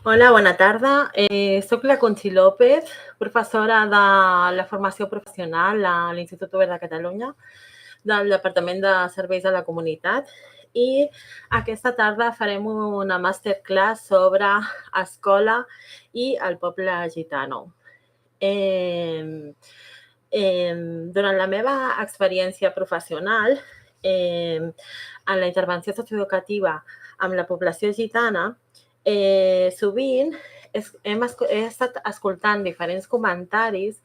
Hola, bona tarda. Soc la Conchi López, professora de la formació professional a l'Institut Obert de Catalunya, del Departament de Serveis a la Comunitat, i aquesta tarda farem una masterclass sobre escola i el poble gitano. Durant la meva experiència professional en la intervenció socioeducativa amb la població gitana, sovint he estat escoltant diferents comentaris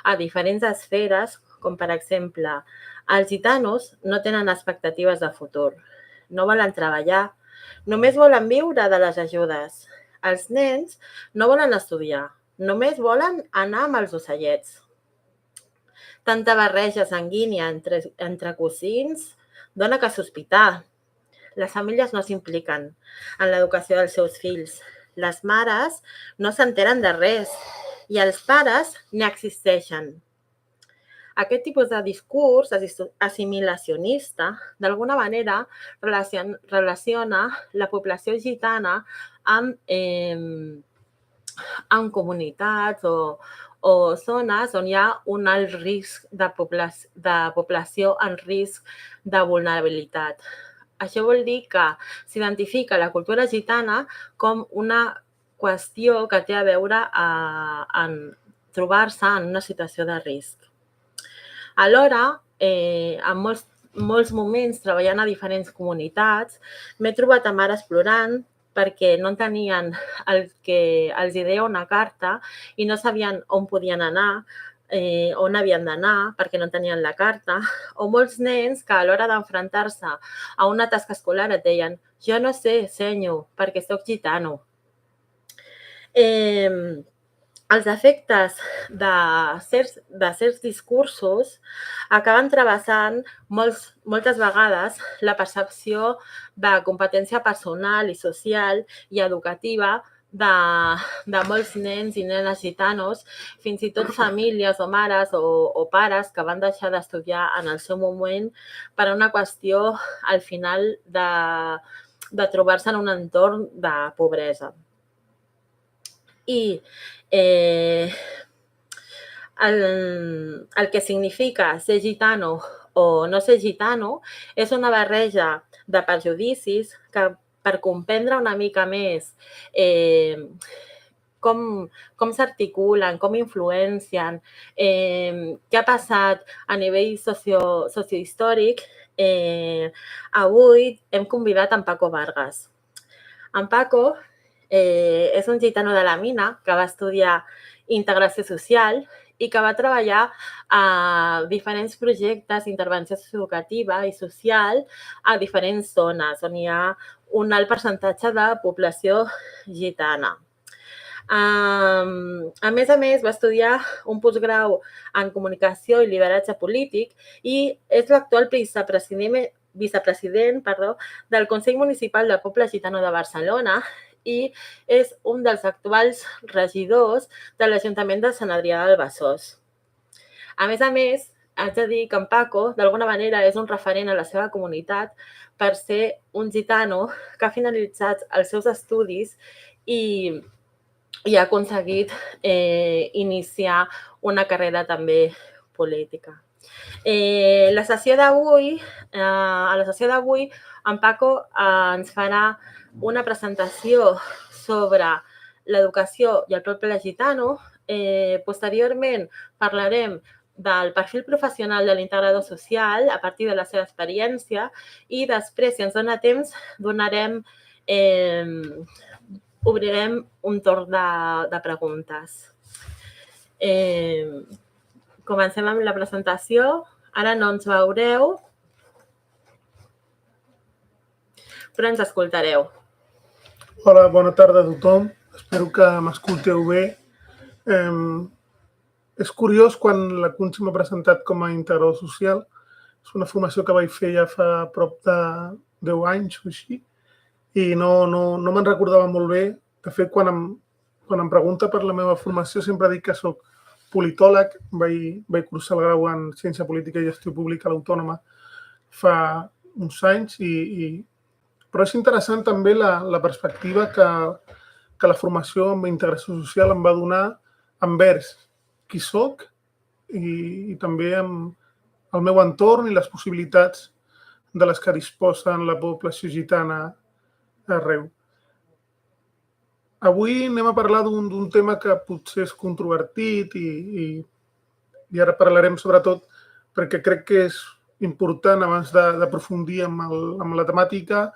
a diferents esferes, com per exemple, els gitanos no tenen expectatives de futur, no volen treballar, només volen viure de les ajudes. Els nens no volen estudiar, només volen anar amb els ocellets. Tanta barreja sanguínia entre cosins dona que sospitar. Les famílies no s'impliquen en l'educació dels seus fills. Les mares no s'enteren de res i els pares ni existeixen. Aquest tipus de discurs assimilacionista, d'alguna manera, relaciona la població gitana amb comunitats o zones on hi ha un alt risc de població en risc de vulnerabilitat. Això vol dir que s'identifica la cultura gitana com una qüestió que té a veure en trobar-se en una situació de risc. Alhora, en molts moments, treballant a diferents comunitats, m'he trobat a mares plorant perquè no tenien el que els deia una carta i no sabien on podien anar, on havien d'anar perquè no tenien la carta, o molts nens que a l'hora d'enfrontar-se a una tasca escolar et deien «Jo no sé, senyor, perquè soc gitano». Els efectes de certs discursos acaben travessant moltes vegades la percepció de competència personal i social i educativa de molts nens i nenes gitanos, fins i tot famílies o mares o pares que van deixar d'estudiar en el seu moment per una qüestió, al final, de trobar-se en un entorn de pobresa. I el que significa ser gitano o no ser gitano és una barreja de prejudicis que, per comprendre una mica més com s'articulen, com influencien, què ha passat a nivell sociohistòric, avui hem convidat en Paco Vargas. En Paco és un gitano de la mina que va estudiar integració social i que va treballar a diferents projectes d'intervenció socioeducativa i social a diferents zones on hi ha un alt percentatge de població gitana. A més, va estudiar un postgrau en comunicació i lideratge polític i és l'actual vicepresident del Consell Municipal del Poble Gitano de Barcelona i és un dels actuals regidors de l'Ajuntament de Sant Adrià del Besòs. A més, haig de dir que en Paco, d'alguna manera, és un referent a la seva comunitat per ser un gitano que ha finalitzat els seus estudis i ha aconseguit iniciar una carrera també política. A la sessió d'avui, en Paco ens farà una presentació sobre l'educació i el poble gitano. Posteriorment parlarem del perfil professional de l'integrador social a partir de la seva experiència i després, si ens dona temps, obrirem un torn de preguntes. Comencem amb la presentació. Ara no ens veureu, però ens escoltareu. Hola, bona tarda a tothom. Espero que m'escolteu bé. És curiós, quan la Conchi m'ha presentat com a integrador social, és una formació que vaig fer ja fa prop de 10 anys o així, i no me'n recordava molt bé. De fet, quan em pregunta per la meva formació, sempre dic que soc politòleg. Vaig cursar el grau en Ciència Política i Gestió Pública a l'Autònoma fa uns anys, però és interessant també la perspectiva que que la formació en integració social em va donar envers qui soc i també amb el meu entorn i les possibilitats de les que disposen la població gitana arreu. Avui anem a parlar d'un tema que potser és controvertit i ara parlarem sobretot perquè crec que és important abans d'aprofundir en la temàtica,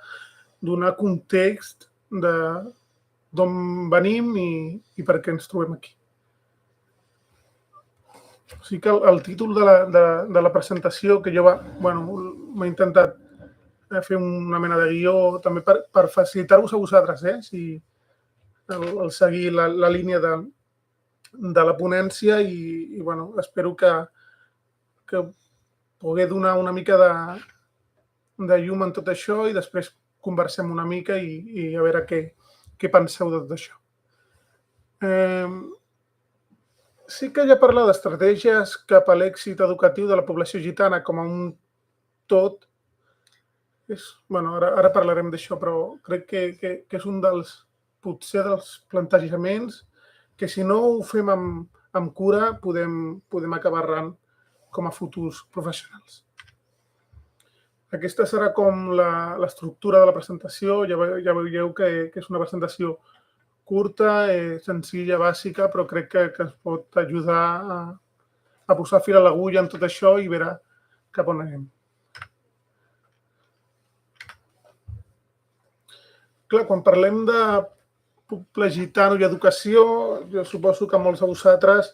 donar context d'on venim i per què ens trobem aquí. O sigui que el títol de la presentació que jo m'he intentat fer una mena de guió també per facilitar-vos a vosaltres, si el seguir la línia de la ponència i espero que pugui donar una mica de llum en tot això i després conversem una mica i a veure què penseu de tot això. Sí que ja parlar d'estratègies cap a l'èxit educatiu de la població gitana com a un tot. Ara parlarem d'això, però crec que és un potser dels plantejaments que si no ho fem amb cura podem acabar errant com a futurs professionals. Aquesta serà com l'estructura de la presentació. Ja veieu que és una presentació curta, senzilla, bàsica, però crec que ens pot ajudar a posar fil a l'agulla en tot això i veure cap on anem. Clar, quan parlem de poble gitano i educació, jo suposo que molts de vosaltres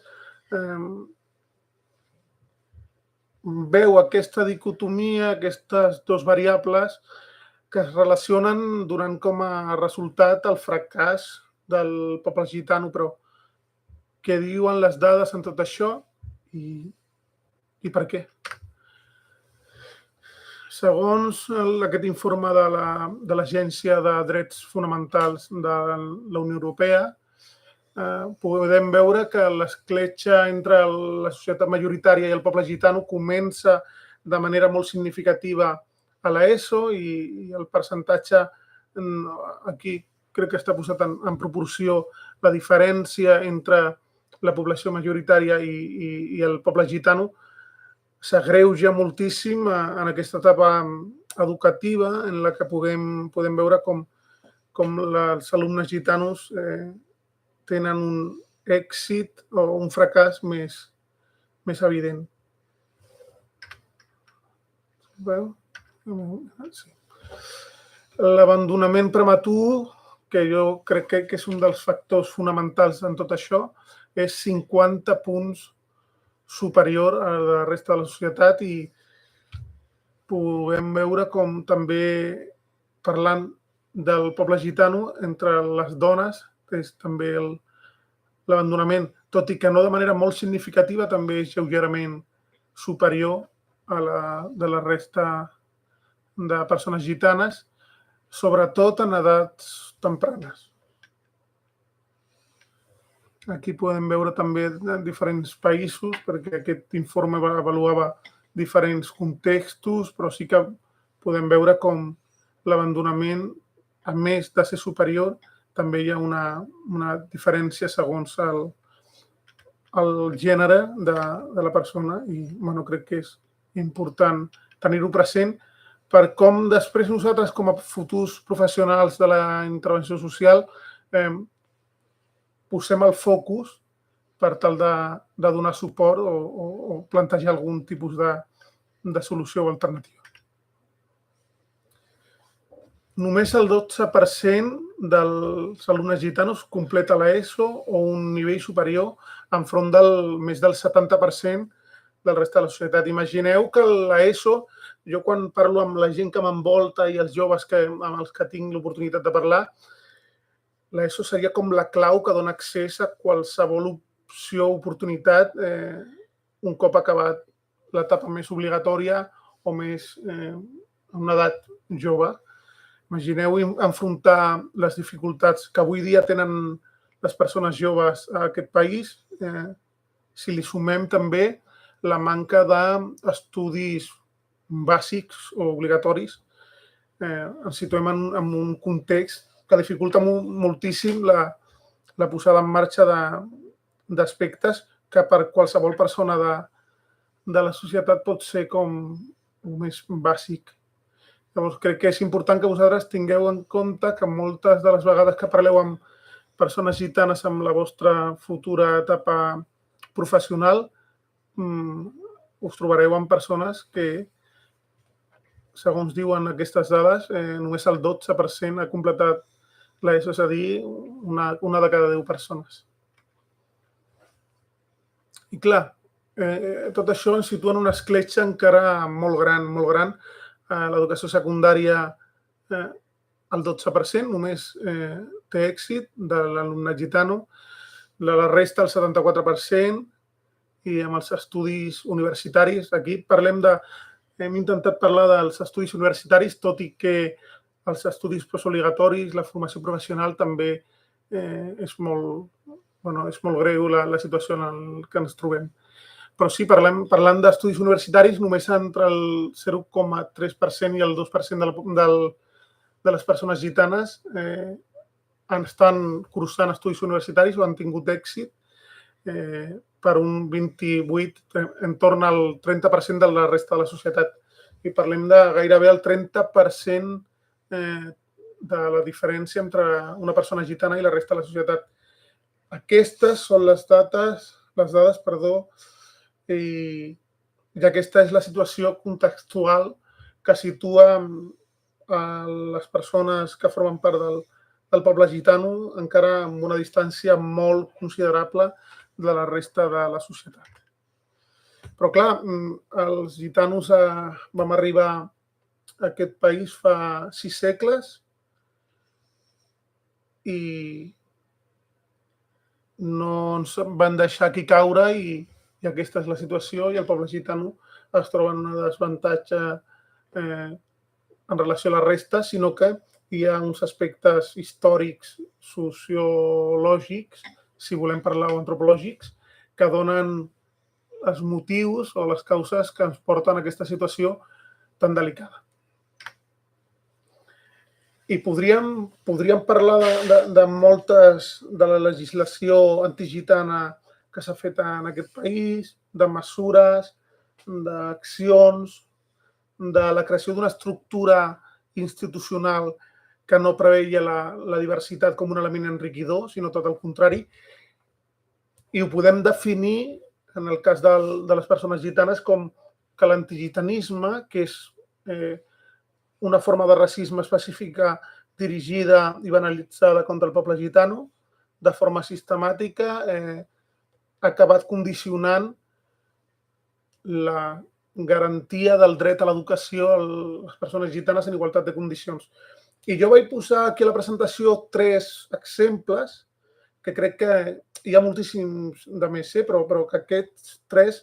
veu aquesta dicotomia, aquestes dues variables que es relacionen donant com a resultat el fracàs del poble gitano, però què diuen les dades en tot això i per què? Segons aquest informe de l'Agència de Drets Fonamentals de la Unió Europea, podem veure que l'escletxa entre la societat majoritària i el poble gitano comença de manera molt significativa a l'ESO i el percentatge aquí crec que està posat en proporció la diferència entre la població majoritària i el poble gitano s'agreuja moltíssim en aquesta etapa educativa en la que podem veure com els alumnes gitanos tenen un èxit o un fracàs més evident. L'abandonament prematur, que jo crec que és un dels factors fonamentals en tot això, és 50 punts superior a la resta de la societat i podem veure com també parlant del poble gitano entre les dones és també l'abandonament, tot i que no de manera molt significativa, també és lleugerament superior a la de la resta de persones gitanes, sobretot en edats tempranes. Aquí podem veure també diferents països, perquè aquest informe avaluava diferents contextos, però sí que podem veure com l'abandonament, a més de ser superior, també hi ha una diferència segons el gènere de la persona i crec que és important tenir-ho present per com després nosaltres com a futurs professionals de la intervenció social posem el focus per tal de donar suport o plantejar algun tipus de solució o alternativa. Només el 12% dels alumnes gitanos completa l'ESO o un nivell superior enfront del més del 70% del resta de la societat. Imagineu que l'ESO, jo quan parlo amb la gent que m'envolta i els joves amb els que tinc l'oportunitat de parlar, l'ESO seria com la clau que dona accés a qualsevol opció o oportunitat un cop acabat l'etapa més obligatòria o més a una edat jove. Imagineu enfrontar les dificultats que avui dia tenen les persones joves a aquest país si li sumem també la manca d'estudis bàsics o obligatoris. Ens situem en un context que dificulta moltíssim la posada en marxa d'aspectes que per qualsevol persona de la societat pot ser com el més bàsic. Llavors, crec que és important que vosaltres tingueu en compte que moltes de les vegades que parleu amb persones gitanes amb la vostra futura etapa professional, us trobareu amb persones que, segons diuen aquestes dades, només el 12% ha completat l'ESO, és a dir, una de cada 10 persones. I clar, tot això ens situa en una escletxa encara molt gran, molt gran. L'educació secundària, el 12% només té èxit de l'alumnat gitano, la resta el 74%, i amb els estudis universitaris, aquí hem intentat parlar dels estudis universitaris, tot i que els estudis postobligatoris, la formació professional també és molt greu la situació en què ens trobem. Però sí, parlant d'estudis universitaris, només entre el 0,3% i el 2% de les persones gitanes estan cursant estudis universitaris o han tingut èxit, per un 28%, entorn al 30% de la resta de la societat. I parlem de gairebé el 30% de la diferència entre una persona gitana i la resta de la societat. Aquestes són les dades, i aquesta és la situació contextual que situa les persones que formen part del poble gitano encara amb una distància molt considerable de la resta de la societat. Però clar, els gitanos vam arribar a aquest país fa 6 segles i no ens van deixar aquí caure i aquesta és la situació i el poble gitano es troba en un desavantatge en relació a la resta, sinó que hi ha uns aspectes històrics, sociològics, si volem parlar, o antropològics, que donen els motius o les causes que ens porten a aquesta situació tan delicada. I podríem parlar de moltes de la legislació antigitana que s'ha fet en aquest país, de mesures, d'accions, de la creació d'una estructura institucional que no preveia la diversitat com un element enriquidor, sinó tot el contrari. I ho podem definir, en el cas de les persones gitanes, com que l'antigitanisme, que és una forma de racisme específica dirigida i banalitzada contra el poble gitano, de forma sistemàtica, ha acabat condicionant la garantia del dret a l'educació a les persones gitanes en igualtat de condicions. I jo vaig posar aquí a la presentació 3 exemples, que crec que hi ha moltíssims de més, però que aquests 3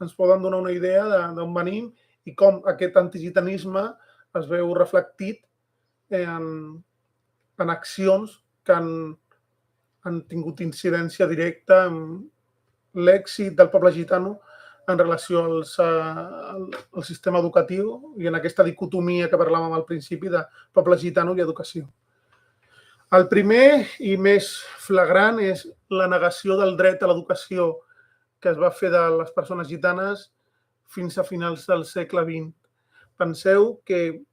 ens poden donar una idea d'on venim i com aquest antigitanisme es veu reflectit en accions que han tingut incidència directa en l'èxit del poble gitano en relació al sistema educatiu i en aquesta dicotomia que parlàvem al principi de poble gitano i educació. El primer i més flagrant és la negació del dret a l'educació que es va fer de les persones gitanes fins a finals del segle XX. Penseu que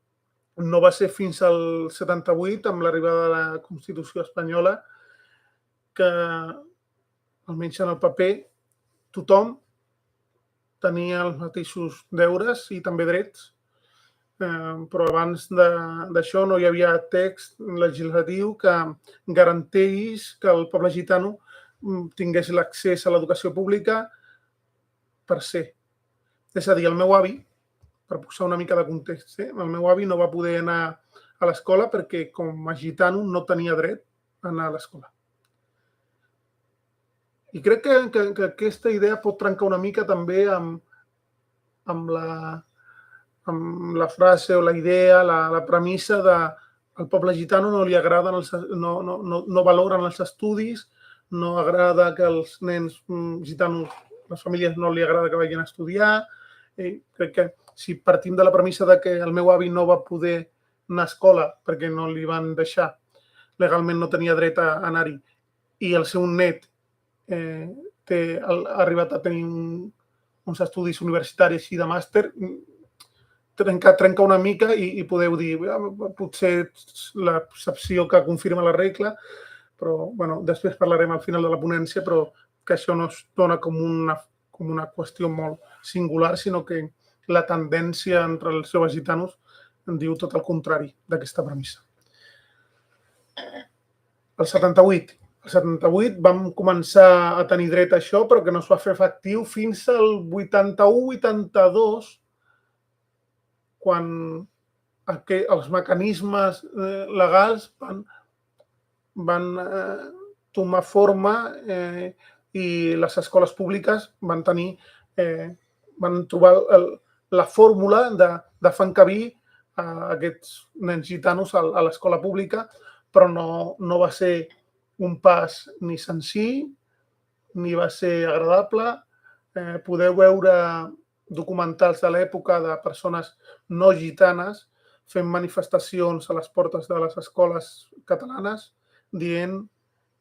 no va ser fins al 78, amb l'arribada de la Constitució espanyola, que, almenys en el paper, tothom tenia els mateixos deures i també drets, però abans d'això no hi havia text legislatiu que garantís que el poble gitano tingués l'accés a l'educació pública per ser. És a dir, el meu avi, per posar una mica de context, el meu avi no va poder anar a l'escola perquè com a gitano no tenia dret a anar a l'escola. I crec que aquesta idea pot trencar una mica també amb la frase o la idea, la premissa de al poble gitano no li agraden, no valoren els estudis, no agrada que els nens gitanos, les famílies no li agrada que vagin a estudiar. Crec que si partim de la premissa de que el meu avi no va poder anar a escola perquè no li van deixar, legalment no tenia dret a anar-hi, i el seu net ha arribat a tenir uns estudis universitaris així de màster, trenca una mica i podeu dir, potser la percepció que confirma la regla, però després parlarem al final de la ponència, però que això no es dona com una qüestió molt singular, sinó que la tendència entre els joves gitanos en diu tot el contrari d'aquesta premissa. El 78 vam començar a tenir dret a això, però que no es va fer efectiu fins al 81-82, quan els mecanismes legals van tomar forma i les escoles públiques van trobar la fórmula de fer encabir aquests nens gitanos a l'escola pública, però no va ser un pas ni senzill, ni va ser agradable. Podeu veure documentals de l'època de persones no gitanes fent manifestacions a les portes de les escoles catalanes dient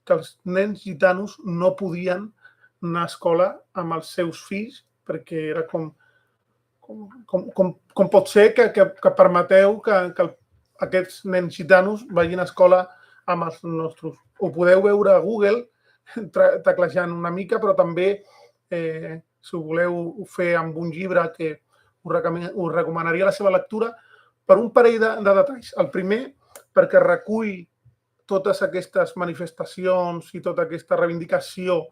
que els nens gitanos no podien anar a escola amb els seus fills perquè era com pot ser que permeteu que aquests nens gitanos vagin a escola amb els nostres. Ho podeu veure a Google teclejant una mica, però també si ho voleu fer amb un llibre que us recomanaria la seva lectura per un parell de detalls. El primer, perquè recull totes aquestes manifestacions i tota aquesta reivindicació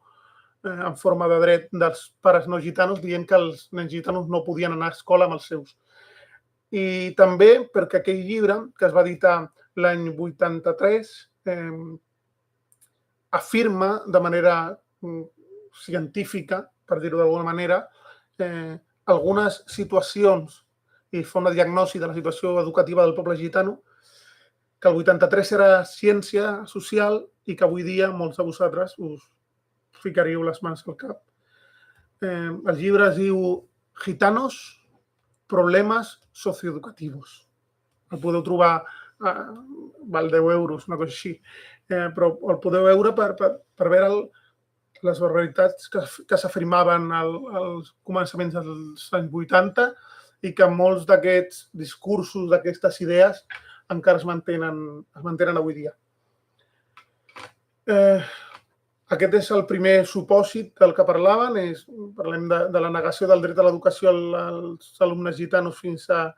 en forma de dret dels pares no gitanos dient que els nens gitanos no podien anar a escola amb els seus. I també perquè aquell llibre, que es va editar l'any 83, afirma de manera científica, per dir-ho d'alguna manera, algunes situacions i fa una diagnosi de la situació educativa del poble gitano, que el 83 era ciència social i que avui dia molts de vosaltres us ficaríeu les mans al cap. El llibre es diu Gitanos, problemes socioeducativos. El podeu trobar, val 10 euros, una cosa així, però el podeu veure per veure les barbaritats que s'afirmaven als començaments dels anys 80 i que molts d'aquests discursos, d'aquestes idees, encara es mantenen avui dia. Aquest és el primer supòsit del que parlaven. Parlem de la negació del dret a l'educació als alumnes gitanos fins a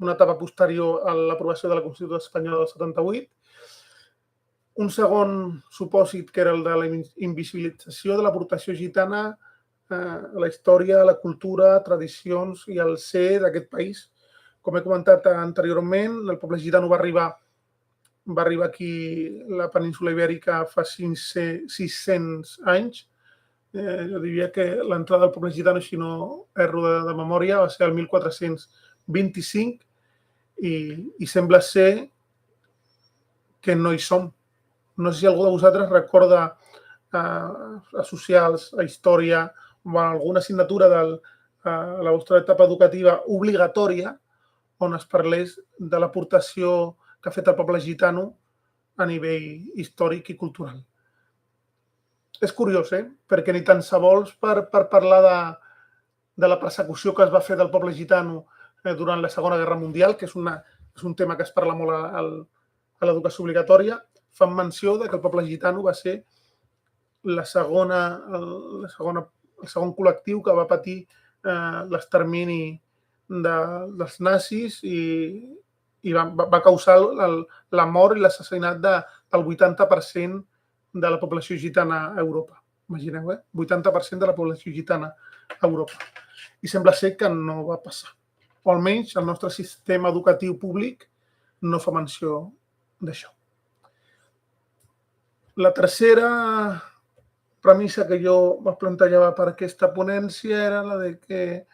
una etapa posterior a l'aprovació de la Constitució espanyola del 78. Un segon supòsit, que era el de la invisibilització de l'aportació gitana a la història, a la cultura, tradicions i al ser d'aquest país. Com he comentat anteriorment, el poble gitano va arribar aquí a la península Ibèrica fa 600 anys. Jo diria que l'entrada del poble gitano, si no erro de memòria, va ser el 1425 i sembla ser que no hi som. No sé si algú de vosaltres recorda associar a història o alguna assignatura de la vostra etapa educativa obligatòria on es parlés de l'aportació que ha fet el poble gitano a nivell històric i cultural. És curiós, perquè ni tan sols per parlar de la persecució que es va fer del poble gitano durant la Segona Guerra Mundial, que és un tema que es parla molt a l'educació obligatòria, fan menció que el poble gitano va ser el segon col·lectiu que va patir l'extermini dels nazis i va causar la mort i l'assassinat del 80% de la població gitana a Europa. Imagineu, 80% de la població gitana a Europa. I sembla ser que no va passar. O almenys el nostre sistema educatiu públic no fa menció d'això. La tercera premissa que jo me plantejava per aquesta ponència era la de que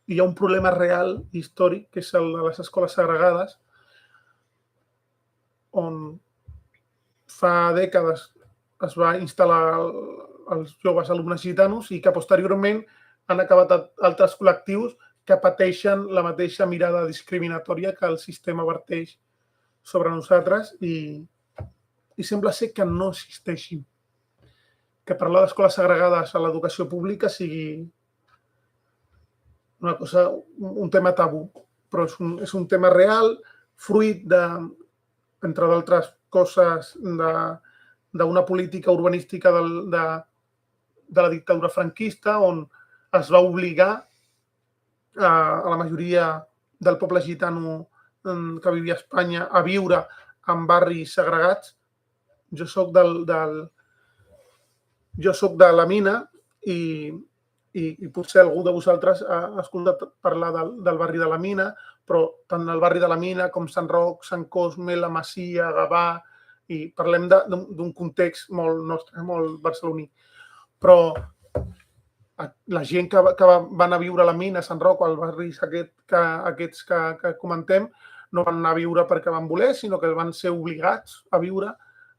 hi ha un problema real històric, que és el de les escoles segregades, on fa dècades es va instal·lar els joves alumnes gitanos i que posteriorment han acabat altres col·lectius que pateixen la mateixa mirada discriminatòria que el sistema verteix sobre nosaltres i i sembla ser que no existeixin. Que parlar d'escoles segregades a l'educació pública sigui una cosa, un tema tabú, però és un tema real, fruit de, entre d'altres coses, d'una política urbanística de la dictadura franquista, on es va obligar a la majoria del poble gitano que vivia a Espanya a viure en barris segregats. Jo soc de la Mina i potser algú de vosaltres ha escoltat parlar del barri de la Mina, però tant el barri de la Mina com Sant Roc, Sant Cosme, la Masia, Gavà, i parlem d'un context molt nostre, molt barceloní. Però la gent que va anar a viure a la Mina, a Sant Roc, als barris aquests que comentem, no van anar a viure perquè van voler, sinó que van ser obligats a viure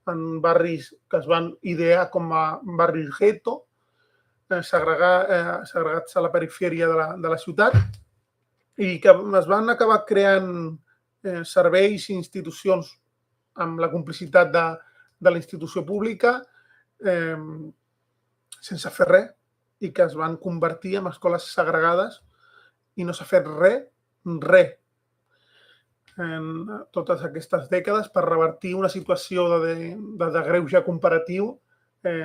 en barris que es van idear com a barris gueto, segregats a la perifèria de la ciutat, i que es van acabar creant serveis i institucions amb la complicitat de la institució pública sense fer res, i que es van convertir en escoles segregades i no s'ha fet res en totes aquestes dècades per revertir una situació de greuge comparatiu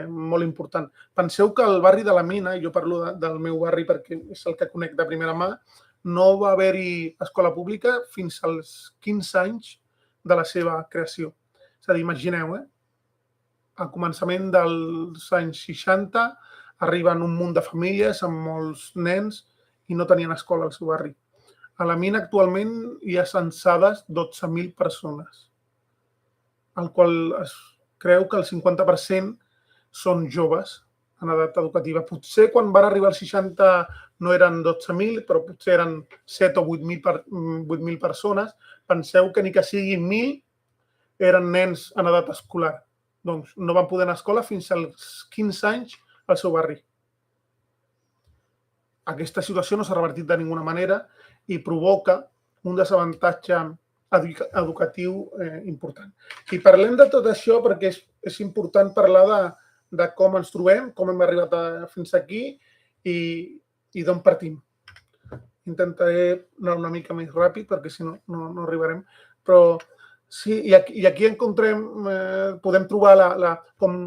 molt important. Penseu que el barri de la Mina, i jo parlo del meu barri perquè és el que conec de primera mà, no va haver-hi escola pública fins als 15 anys de la seva creació. És a dir, imagineu, al començament dels anys 60 arriben un munt de famílies amb molts nens i no tenien escola al seu barri. A la Mina actualment hi ha censades 12.000 persones, al qual es creu que el 50% són joves en edat educativa. Potser quan van arribar als 60 no eren 12.000, però potser eren 7 o 8.000 persones. Penseu que ni que siguin 1.000 eren nens en edat escolar. Doncs no van poder anar a escola fins als 15 anys al seu barri. Aquesta situació no s'ha revertit de ninguna manera i provoca un desavantatge educatiu important. I parlem de tot això perquè és important parlar de com ens trobem, com hem arribat fins aquí i d'on partim. Intentaré anar una mica més ràpid perquè si no, no arribarem. Però sí, i aquí podem trobar com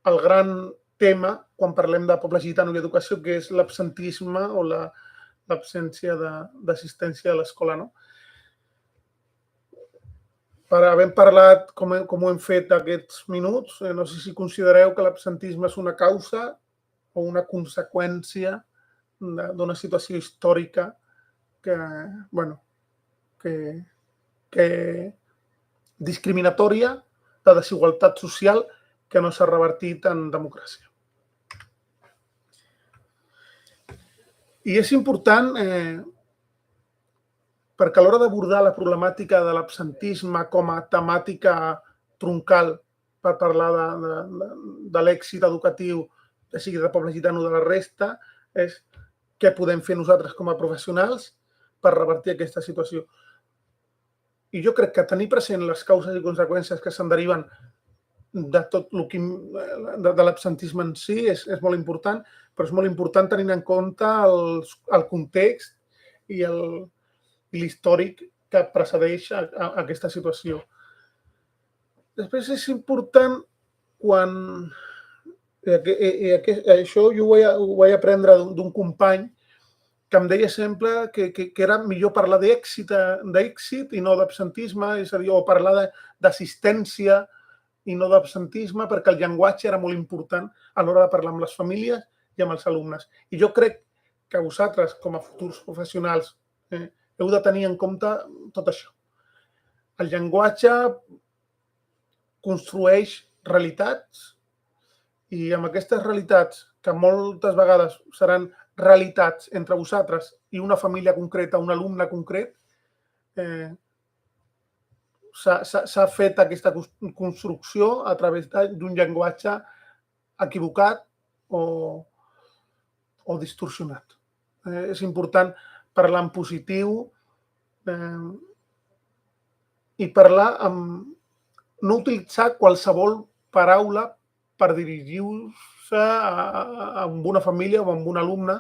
el gran tema quan parlem de poble gitano i educació, que és l'absentisme o l'absència d'assistència a l'escola. Per haver parlat, com ho hem fet aquests minuts, no sé si considereu que l'absentisme és una causa o una conseqüència d'una situació històrica que discriminatòria, de desigualtat social, que no s'ha revertit en democràcia. I és important perquè a l'hora d'abordar la problemàtica de l'absentisme com a temàtica troncal per parlar de l'èxit educatiu, ja sigui de poble gitano o de la resta, és què podem fer nosaltres com a professionals per revertir aquesta situació. I jo crec que tenir present les causes i conseqüències que se'n deriven de tot de l'absentisme en si és molt important, però és molt important tenint en compte el context i l'històric que precedeix a aquesta situació. Després és important quan... Això jo ho vaig aprendre d'un company que em deia sempre que era millor parlar d'èxit i no d'absentisme, és a dir, o parlar d'assistència i no d'absentisme, perquè el llenguatge era molt important a l'hora de parlar amb les famílies i amb els alumnes. I jo crec que vosaltres, com a futurs professionals, heu de tenir en compte tot això. El llenguatge construeix realitats i amb aquestes realitats, que moltes vegades seran realitats entre vosaltres i una família concreta, un alumne concret, s'ha fet aquesta construcció a través d'un llenguatge equivocat o distorsionat. És important parlar en positiu i parlar no utilitzar qualsevol paraula per dirigir-se a una família o a un alumne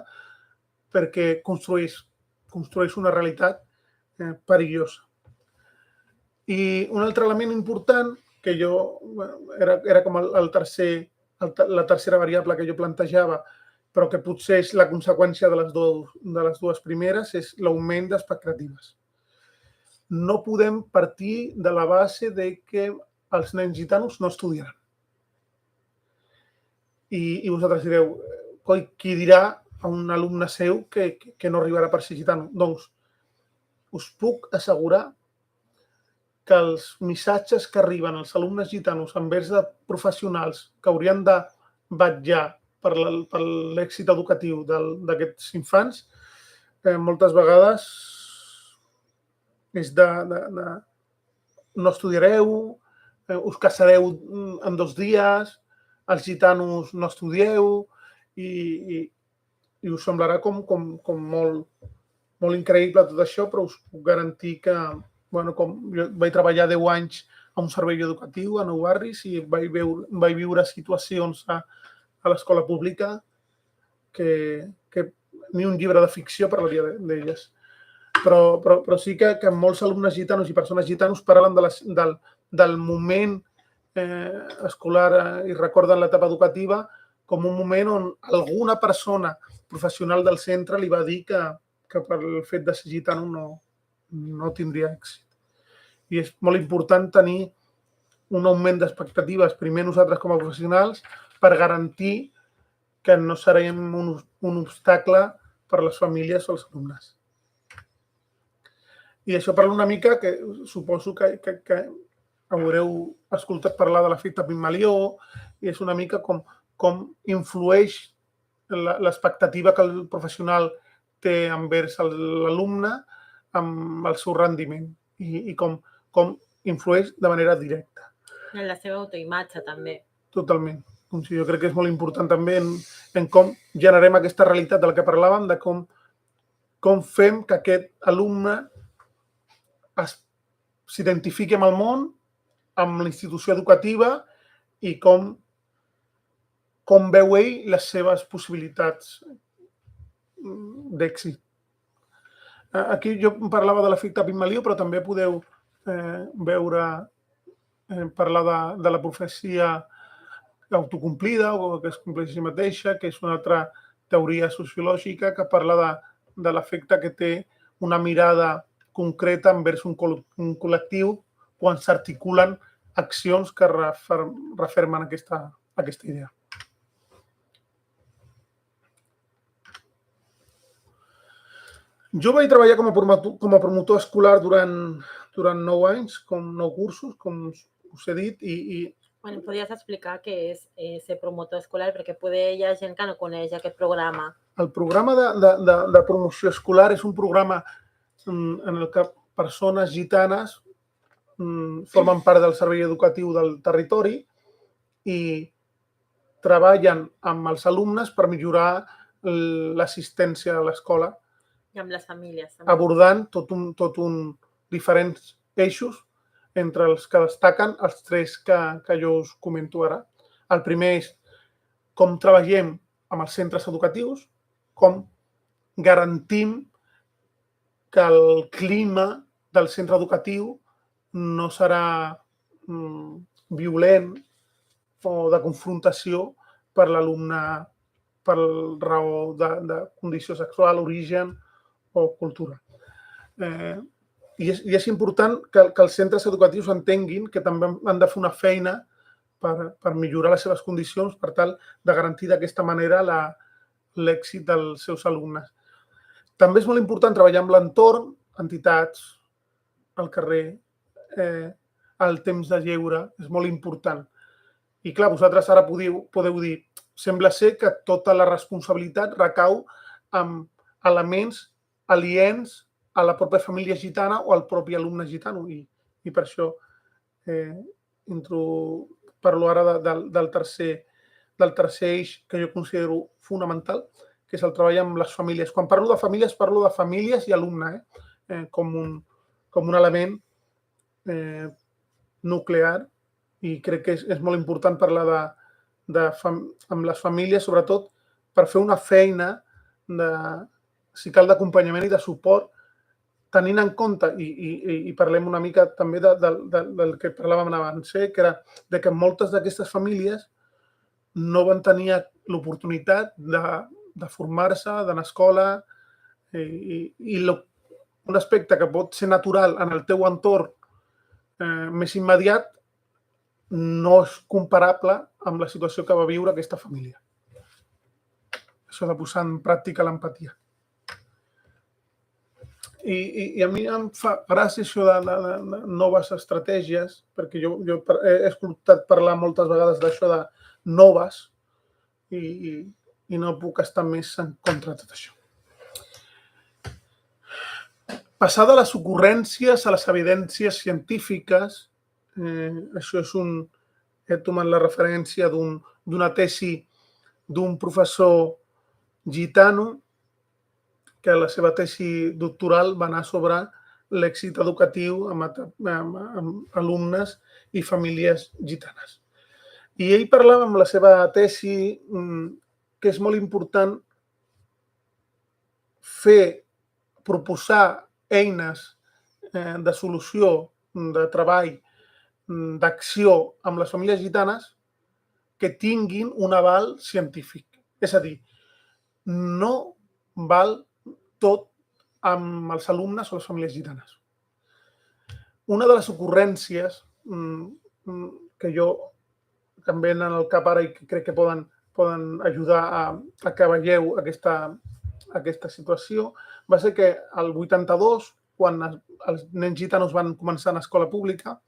perquè construeix una realitat perillosa. I un altre element important que era com la tercera variable que jo plantejava, però que potser és la conseqüència de les dues primeres, és l'augment d'expectatives. No podem partir de la base de que els nens gitanos no estudiaran. I vosaltres direu, qui dirà a un alumne seu que no arribarà per ser gitano? Doncs us puc assegurar que els missatges que arriben als alumnes gitanos envers de professionals que haurien de vetllar per l'èxit educatiu d'aquests infants, moltes vegades és de no estudiareu, us casareu en 2 dies, els gitanos no estudieu, i us semblarà com molt increïble tot això, però us puc garantir que, com jo vaig treballar 10 anys a un servei educatiu a 9 barris i vaig viure situacions a l'escola pública que ni un llibre de ficció parlaria d'elles. Però sí que molts alumnes gitanos i persones gitanos parlen del moment escolar i recorden l'etapa educativa com un moment on alguna persona professional del centre li va dir que pel fet de ser gitano no tindria èxit. I és molt important tenir un augment d'expectatives, primer nosaltres com a professionals, per garantir que no serem un obstacle per a les famílies o els alumnes. I això parla una mica, que suposo que haureu escoltat parlar de l'efecte Pigmalió, i és una mica com influeix l'expectativa que el professional té envers l'alumne amb el seu rendiment i com influeix de manera directa. En la seva autoimatge, també. Totalment. Jo crec que és molt important també en com generem aquesta realitat de la que parlàvem, de com fem que aquest alumne s'identifiqui amb el món, amb la institució educativa i com veu ell les seves possibilitats d'èxit. Aquí jo parlava de l'efecte Pigmalió, però també podeu parlar de la profecia autocomplida o que es compleix a si mateixa, que és una altra teoria sociològica que parla de l'efecte que té una mirada concreta envers un col·lectiu quan s'articulen accions que refermen aquesta idea. Jo vaig treballar com a promotor escolar durant 9 anys, com 9 cursos, com us he dit, i... Bueno, podries explicar què és ser promotor escolar, perquè poder hi ha gent que no coneix aquest programa. El programa de promoció escolar és un programa en el que persones gitanes formen part del servei educatiu del territori i treballen amb els alumnes per millorar l'assistència a l'escola. I amb les famílies. Abordant tot un diferents eixos, entre els que destaquen els 3 que jo us comento ara. El primer és com treballem amb els centres educatius, com garantim que el clima del centre educatiu no serà violent o de confrontació per l'alumne per raó de condició sexual, origen o cultura. I és important que els centres educatius entenguin que també han de fer una feina per millorar les seves condicions per tal de garantir d'aquesta manera l'èxit dels seus alumnes. També és molt important treballar amb l'entorn, entitats, al carrer, el temps de lleure, és molt important. I clar, vosaltres ara podeu dir, sembla ser que tota la responsabilitat recau amb elements aliens a la pròpia família gitana o al propi alumne gitano. I per això parlo ara del tercer eix que jo considero fonamental, que és el treball amb les famílies. Quan parlo de famílies i alumne, com un element nuclear i crec que és molt important parlar amb les famílies, sobretot per fer una feina, si cal, d'acompanyament i de suport, tenint en compte, i parlem una mica també del que parlàvem abans, que era que moltes d'aquestes famílies no van tenir l'oportunitat de formar-se, d'anar a escola, i un aspecte que pot ser natural en el teu entorn més immediat no és comparable amb la situació que va viure aquesta família. Això de posar en pràctica l'empatia. I a mi em fa gràcia això de noves estratègies, perquè jo he escoltat parlar moltes vegades d'això de noves i no puc estar més en contra de tot això. Passar de les ocurrències a les evidències científiques, això és he tomat la referència d'una tesi d'un professor gitano que la seva tesi doctoral va anar sobre l'èxit educatiu amb alumnes i famílies gitanes. I ell parlava amb la seva tesi que és molt important proposar eines de solució, de treball, d'acció amb les famílies gitanes que tinguin un aval científic. És a dir, no val tot amb els alumnes o les famílies gitanes. Una de les ocurrències que jo també en el cap ara i que crec que poden ajudar a que veieu aquesta situació va ser que el 82, quan els nens gitanos van començar a l'escola pública,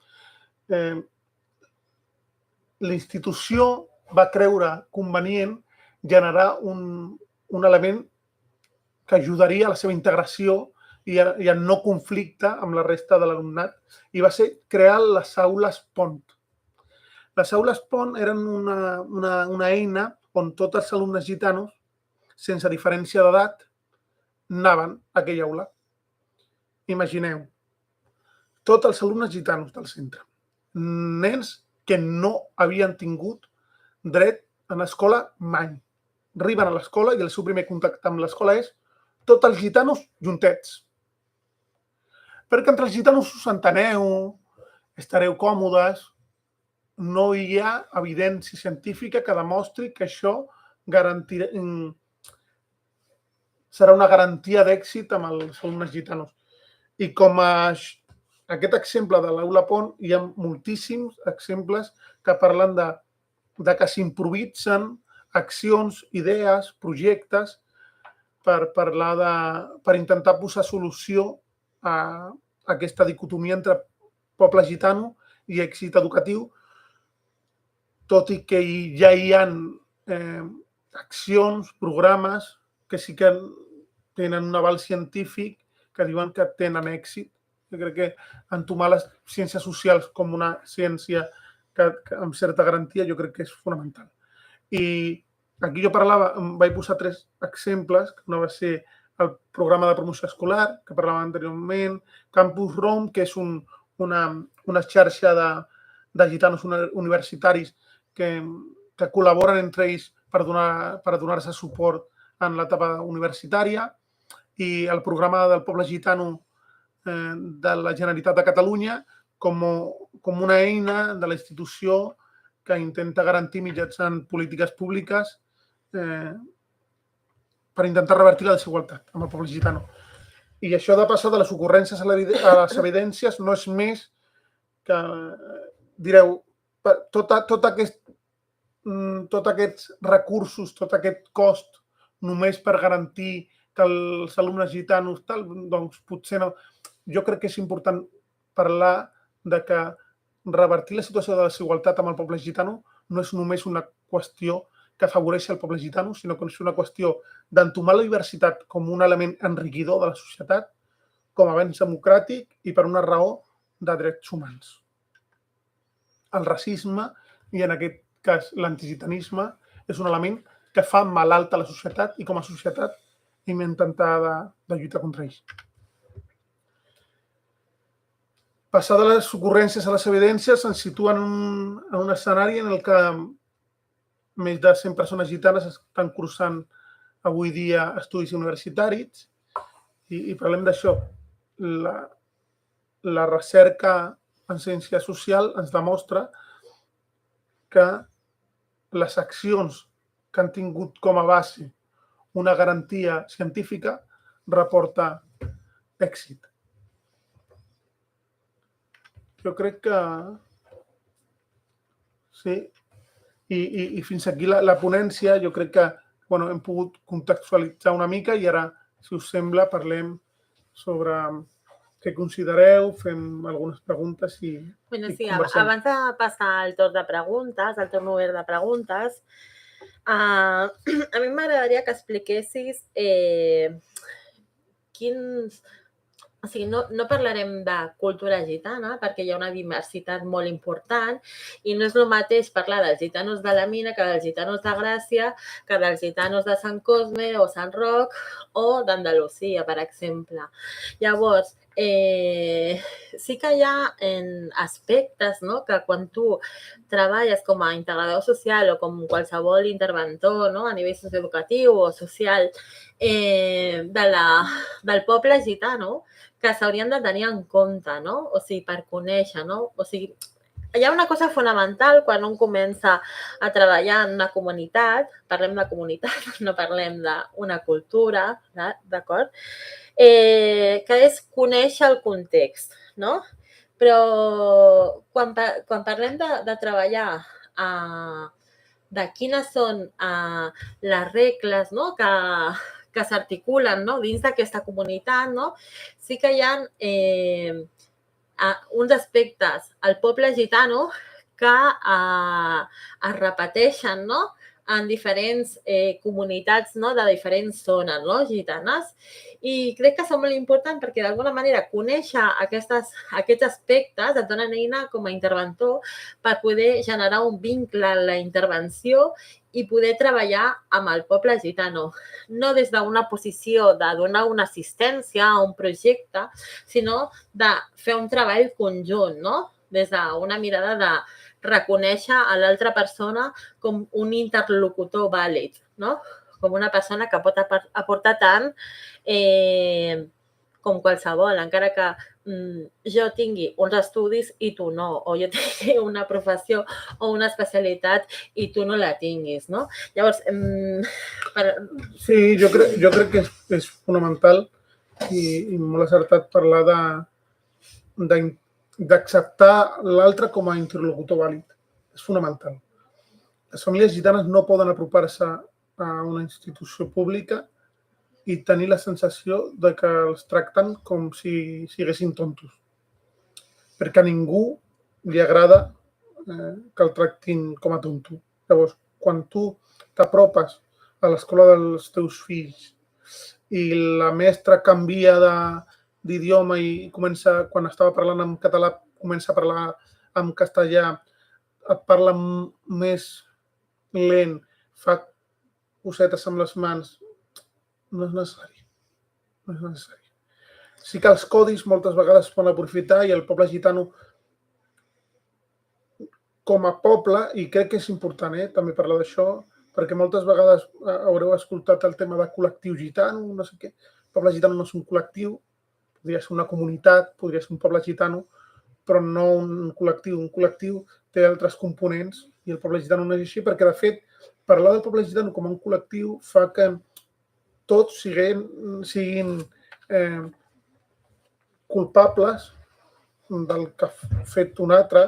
l'institució va creure convenient generar un element que ajudaria a la seva integració i a no conflicte amb la resta de l'alumnat, i va ser crear les aules pont. Les aules pont eren una eina on tots els alumnes gitanos, sense diferència d'edat, anaven a aquella aula. Imagineu, tots els alumnes gitanos del centre, nens que no havien tingut dret a l'escola mai. Arriben a l'escola i el seu primer contacte amb l'escola és tots els gitanos juntets. Perquè entre els gitanos us enteneu, estareu còmodes, no hi ha evidència científica que demostri que això serà una garantia d'èxit amb els alumnes gitanos. I com aquest exemple de l'aula pont, hi ha moltíssims exemples que parlen de que s'improvisen accions, idees, projectes per intentar posar solució a aquesta dicotomia entre poble gitano i èxit educatiu, tot i que ja hi ha accions, programes que sí que tenen un aval científic que diuen que tenen èxit. Jo crec que entomar les ciències socials com una ciència amb certa garantia jo crec que és fonamental. I aquí jo vaig posar 3 exemples, que una va ser el programa de promoció escolar, que parlàvem anteriorment, Campus Rom, que és una xarxa de gitanos universitaris que col·laboren entre ells per donar-se suport en l'etapa universitària, i el programa del poble gitano de la Generalitat de Catalunya com una eina de la institució que intenta garantir mitjançant polítiques públiques per intentar revertir la desigualtat amb el poble gitano. I això de passar de les ocurrències a les evidències no és més que, direu, tots aquests recursos, tot aquest cost només per garantir que els alumnes gitanos doncs potser no. Jo crec que és important parlar de que revertir la situació de desigualtat amb el poble gitano no és només una qüestió que afavoreix el poble gitano, sinó que és una qüestió d'entomar la diversitat com un element enriquidor de la societat, com a avenç democràtic i per una raó de drets humans. El racisme, i en aquest cas l'antigitanisme, és un element que fa malalt a la societat i com a societat hem d'intentar de lluitar contra ells. passar de les ocurrències a les evidències ens situa en un escenari en el que més de 100 persones gitanes estan cursant avui dia estudis universitaris i parlem d'això. La recerca en ciència social ens demostra que les accions que han tingut com a base una garantia científica reporta èxit. Jo crec que sí. I fins aquí la ponència. Jo crec que hem pogut contextualitzar una mica i ara, si us sembla, parlem sobre què considereu, fem algunes preguntes i sí, abans de passar al torn de preguntes, al torn obert de preguntes, a mi m'agradaria que expliquessis quins... O sigui, no parlarem de cultura gitana perquè hi ha una diversitat molt important i no és el mateix parlar dels gitanos de la Mina que dels gitanos de Gràcia, que dels gitanos de Sant Cosme o Sant Roc o d'Andalusia, per exemple. Llavors, sí que hi ha aspectes que quan tu treballes com a integrador social o com qualsevol interventor a nivell socioeducatiu o social del poble gitano, que s'haurien de tenir en compte, o sigui, per conèixer, o sigui, hi ha una cosa fonamental quan un comença a treballar en una comunitat, parlem de comunitat, no parlem d'una cultura, d'acord? Que és conèixer el context, no? Però quan parlem de treballar de quines són les regles que s'articulen dins d'aquesta comunitat, sí que hi ha uns aspectes al poble gitano que es repeteixen en diferents comunitats de diferents zones gitanes i crec que són molt importants perquè d'alguna manera conèixer aquests aspectes et donen eina com a interventor per poder generar un vincle en la intervenció i poder treballar amb el poble gitano, no des d'una posició de donar una assistència a un projecte, sinó de fer un treball conjunt, des d'una mirada de reconèixer a l'altra persona com un interlocutor vàlid, com una persona que pot aportar tant com qualsevol, encara que jo tingui uns estudis i tu no, o jo tingui una professió o una especialitat i tu no la tinguis, no? Llavors... Sí, jo crec que és fonamental i molt acertat parlar d'acceptar l'altre com a interlocutor vàlid. És fonamental. Les famílies gitanes no poden apropar-se a una institució pública i tenir la sensació de que els tracten com si siguessin tontos. Perquè a ningú li agrada que el tractin com a tonto. Llavors, quan tu t'apropes a l'escola dels teus fills i la mestra canvia d'idioma i comença, quan estava parlant en català, comença a parlar en castellà, et parla més lent, fa cosetes amb les mans, no és necessari. No és necessari. Sí que els codis moltes vegades es poden aprofitar i el poble gitano com a poble, i crec que és important també parlar d'això, perquè moltes vegades haureu escoltat el tema de col·lectiu gitano, no sé què. El poble gitano no és un col·lectiu, podria ser una comunitat, podria ser un poble gitano, però no un col·lectiu. Un col·lectiu té altres components i el poble gitano no és així, perquè, de fet, parlar del poble gitano com un col·lectiu fa que tots siguin culpables del que ha fet un altre,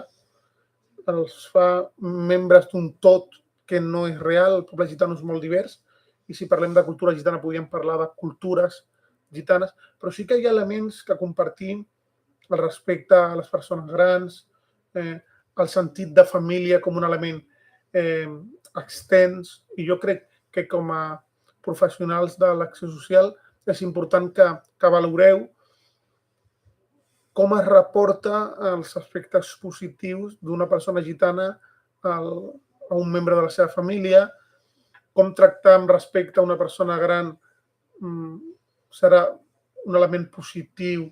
els fa membres d'un tot que no és real. El poble gitano és molt divers i si parlem de cultura gitana podríem parlar de cultures gitanes, però sí que hi ha elements que compartim, el respecte a les persones grans, el sentit de família com un element extens, i jo crec que com a professionals de l'acció social és important que valoreu com es reporta els aspectes positius d'una persona gitana a un membre de la seva família, com tractar amb respecte a una persona gran serà un element positiu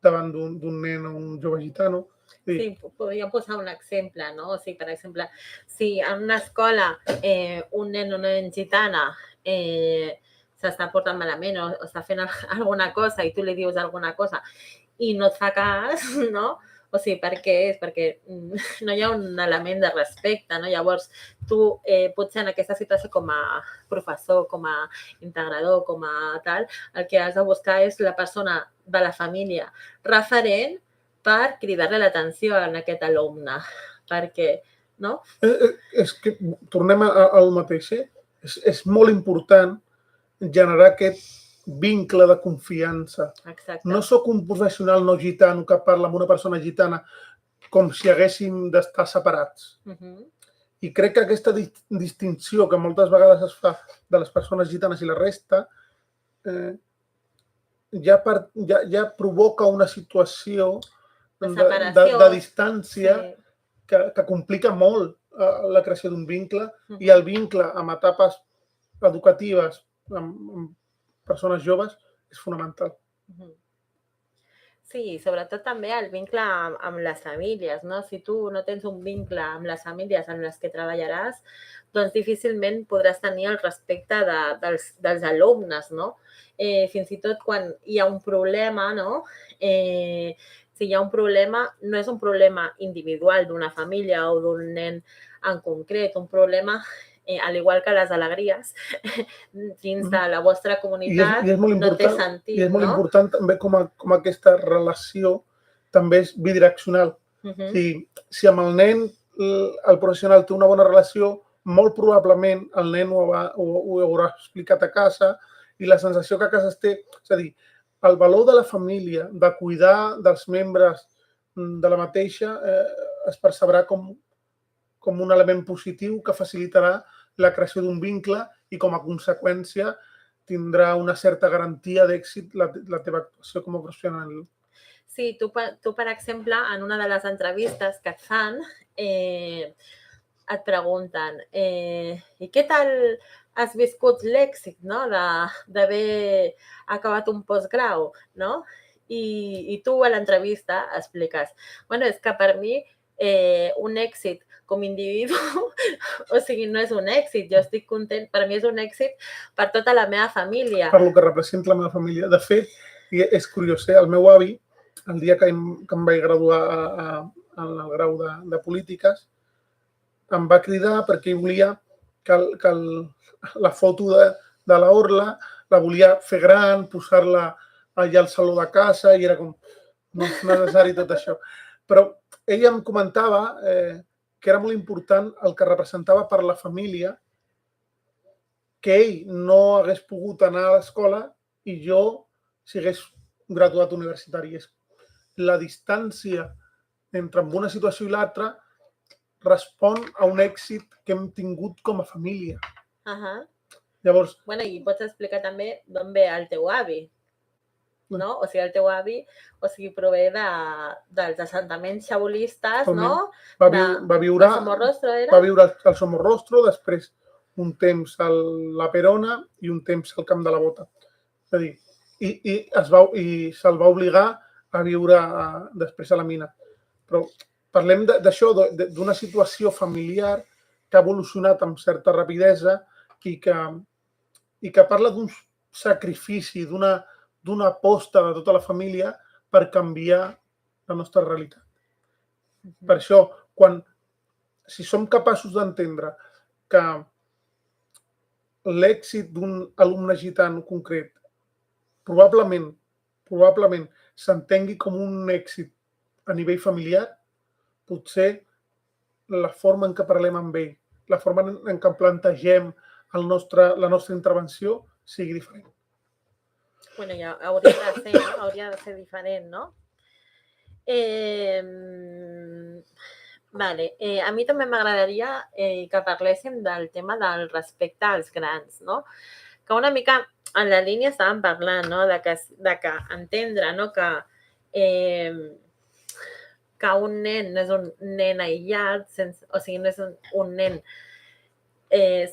davant d'un nen o un jove gitano. Sí, podríem posar un exemple, no? O sigui, per exemple, si en una escola un nen o una nen gitana s'està portant malament o està fent alguna cosa i tu li dius alguna cosa i no et fa cas, no? O sigui, per què és? Perquè no hi ha un element de respecte, no? Llavors, tu potser en aquesta situació com a professor, com a integrador, com a tal, el que has de buscar és la persona de la família referent per cridar-li l'atenció a aquest alumne, perquè, no? És que tornem al mateix, és molt important generar aquest vincle de confiança. Exacte. No sóc un professional no gitano que parla amb una persona gitana com si haguéssim d'estar separats. I crec que aquesta distinció que moltes vegades es fa de les persones gitanes i la resta ja provoca una situació de distància que complica molt la creació d'un vincle i el vincle amb etapes educatives amb persones joves és fonamental. Sí, sobretot també el vincle amb les famílies, no? Si tu no tens un vincle amb les famílies amb les que treballaràs, doncs difícilment podràs tenir el respecte dels alumnes, no? Fins i tot quan hi ha un problema, no? Si hi ha un problema, no és un problema individual d'una família o d'un nen en concret, un problema al igual que les alegries, dins de la vostra comunitat no té sentit. I és molt important també com aquesta relació també és bidireccional. Si amb el nen el professional té una bona relació, molt probablement el nen ho haurà explicat a casa i la sensació que a casa es té, és a dir, el valor de la família, de cuidar dels membres de la mateixa, es percebrà com un element positiu que facilitarà la creació d'un vincle i com a conseqüència tindrà una certa garantia d'èxit la teva actuació com a professional. Sí, tu, per exemple, en una de les entrevistes que et fan, et pregunten i què tal has viscut l'èxit, no?, d'haver acabat un postgrau, no? I tu a l'entrevista expliques, bueno, és que per mi un èxit com a individu, o sigui, no és un èxit, jo estic content, per mi és un èxit per tota la meva família. Per lo que representa la meva família. De fet, és curiós, el meu avi, el dia que em vaig graduar en el grau de polítiques, em va cridar perquè volia que la foto de l'orla la volia fer gran, posar-la allà al saló de casa i era com, no és necessari tot això. Però ell em comentava que era molt important el que representava per la família que ell no hagués pogut anar a l'escola i jo s'hagués graduat universitari. La distància entre una situació i l'altra respon a un èxit que hem tingut com a família. Llavors... Bueno, i pots explicar també d'on ve el teu avi, no? O sigui, el teu avi prové dels assentaments xabolistes, no? Va viure al Somorrostro, després un temps a la Perona i un temps al Camp de la Bota. És a dir, i se'l va obligar a viure després a la mina. Però parlem d'això, d'una situació familiar que ha evolucionat amb certa rapidesa i que parla d'un sacrifici, d'una aposta de tota la família per canviar la nostra realitat. Per això, si som capaços d'entendre que l'èxit d'un alumne gitano concret probablement s'entengui com un èxit a nivell familiar, potser la forma en què parlem amb ell, la forma en què plantegem la nostra intervenció sigui diferent. Bueno, ja hauria de ser diferent, no? Vale. A mi també m'agradaria que parléssim del tema del respecte als grans, no? Que una mica en la línia estàvem parlant, no? De que entendre, no? Que un nen no és un nen aïllat, o sigui, no és un nen,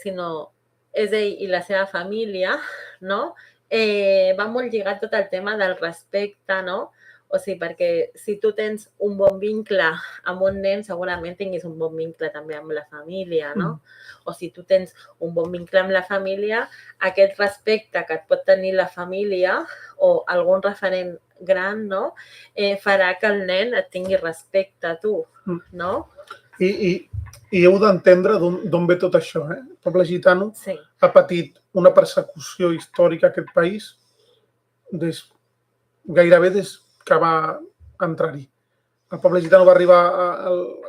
sinó és ell i la seva família, no? Va molt lligat tot el tema del respecte, no? O sigui, perquè si tu tens un bon vincle amb un nen, segurament tinguis un bon vincle també amb la família, no? O si tu tens un bon vincle amb la família, aquest respecte que et pot tenir la família o algun referent gran, no? Farà que el nen et tingui respecte a tu, no? I heu d'entendre d'on ve tot això. El poble gitano Sí. ha patit una persecució històrica a aquest país gairebé des que va entrar-hi. El poble gitano va arribar